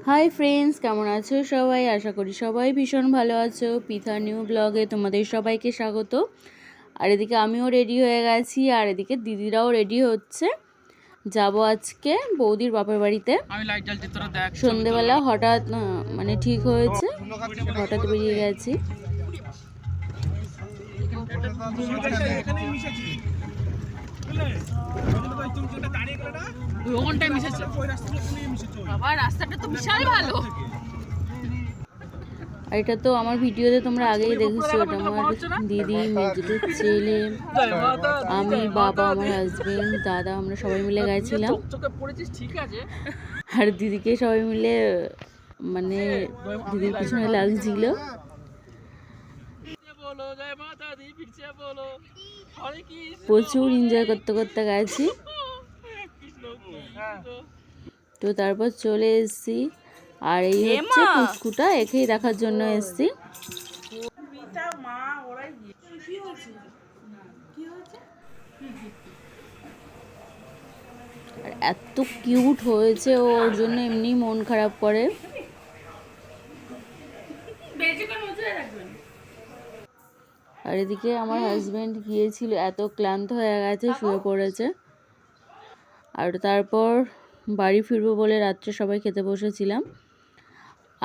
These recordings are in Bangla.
হাই ফ্রেন্ডস, কেমন আছো সবাই? আশা করি সবাই ভীষণ ভালো আছো। পিথা নিউ ব্লগে তোমাদের সবাইকে স্বাগত। আর এদিকে আমিও রেডি হয়ে গেছি, আর এদিকে দিদিরাও রেডি হচ্ছে। যাব আজকে বৌদির বাপের বাড়িতে। সন্ধেবেলা হঠাৎ মানে ঠিক হয়েছে, হঠাৎ বেরিয়ে গেছি। রাস্তাটা তো বিশাল ভালো। আর এটা তো আমার ভিডিওতে তোমরা আগেই দেখেছো। এটা আমার দিদি, মেজদির ছেলে, আমি, বাবা, আমার হাজবেন্ড, দাদা, আমরা সবাই মিলে গেছিলাম। আর দিদিকে সবাই মিলে মানে দিদির পিছনে লাগছিল। প্রচুর এনজয় করতে করতে গেছি। তো তারপর চলে এসেছি। আর এই হচ্ছে পুচকুটা, একেই দেখার জন্য এসেছি। আর এত কিউট হয়েছে, ওর জন্য এমনি মন খারাপ করে। আর এদিকে আমার হাজবেন্ড গিয়েছিল, এত ক্লান্ত হয়ে গেছে, শুয়ে পড়েছে। আর তারপর বাড়ি ফিরবো বলে রাত্রে সবাই খেতে বসেছিলাম।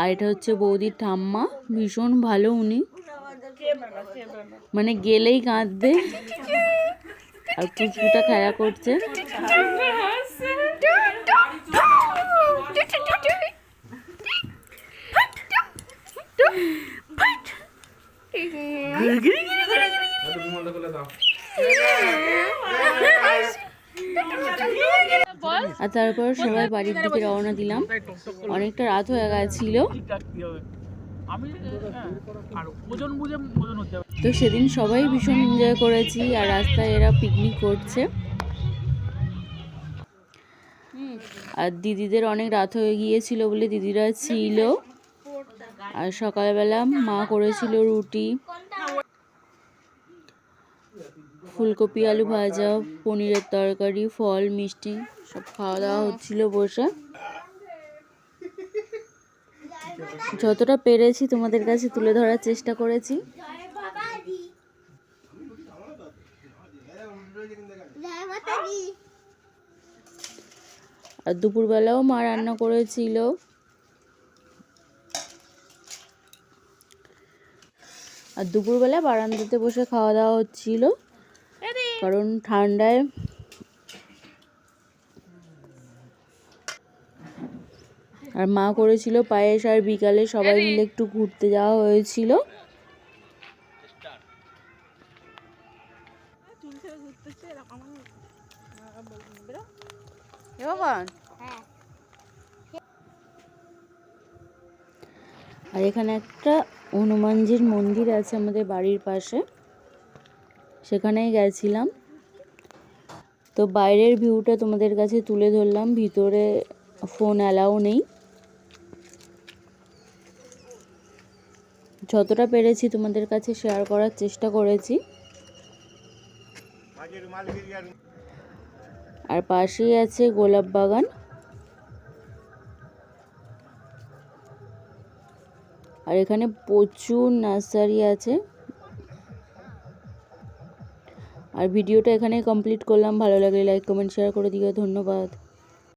আর এটা হচ্ছে বৌদির ঠাম্মা, ভীষণ ভালো উনি, মানে গেলেই কাঁদবে। আর পুচকুটা খেলা করছে। আর তারপর সবাই বাড়ির দিকে রওনা দিলাম। অনেকটা রাত হয়ে গেছিল। তো সেদিন সবাই ভীষণ এনজয় করেছি। আর রাস্তায় এরা পিকনিক করছে। আর দিদিদের অনেক রাত হয়ে গিয়েছিল বলে দিদিরা ছিল। আর সকালবেলা মা করেছিল রুটি, ফুলকপি আলু ভাজা, পনিরের তরকারি, ফল, মিষ্টি সব খাওয়া দাওয়া হচ্ছিল বসে। যতটা পেরেছি তোমাদের কাছে তুলে ধরার চেষ্টা করেছি। আর দুপুরবেলাও মা রান্না করেছিল। আর দুপুরবেলা বারান্দাতে বসে খাওয়া দাওয়া হচ্ছিল, কারণ ঠান্ডায়। আর মা করেছিল পায়েস। আর বিকালে সবাই মিলে একটু ঘুরতে যাওয়া হয়েছিল। আর এখানে একটা হনুমানজির মন্দির আছে আমাদের বাড়ির পাশে, সেখানেই গেছিলাম। তো বাইরের ভিউটা তোমাদের কাছে তুলে ধরলাম, ভিতরে ফোন অ্যালাউ নেই। যতটা পেরেছি তোমাদের কাছে শেয়ার করার চেষ্টা করেছি। আর পাশেই আছে গোলাপ বাগান। আর এখানে প্রচুর নার্সারি আছে। আর ভিডিওটা এখানেই কমপ্লিট করলাম। ভালো লাগলে লাইক, কমেন্ট, শেয়ার করে দিও। ধন্যবাদ।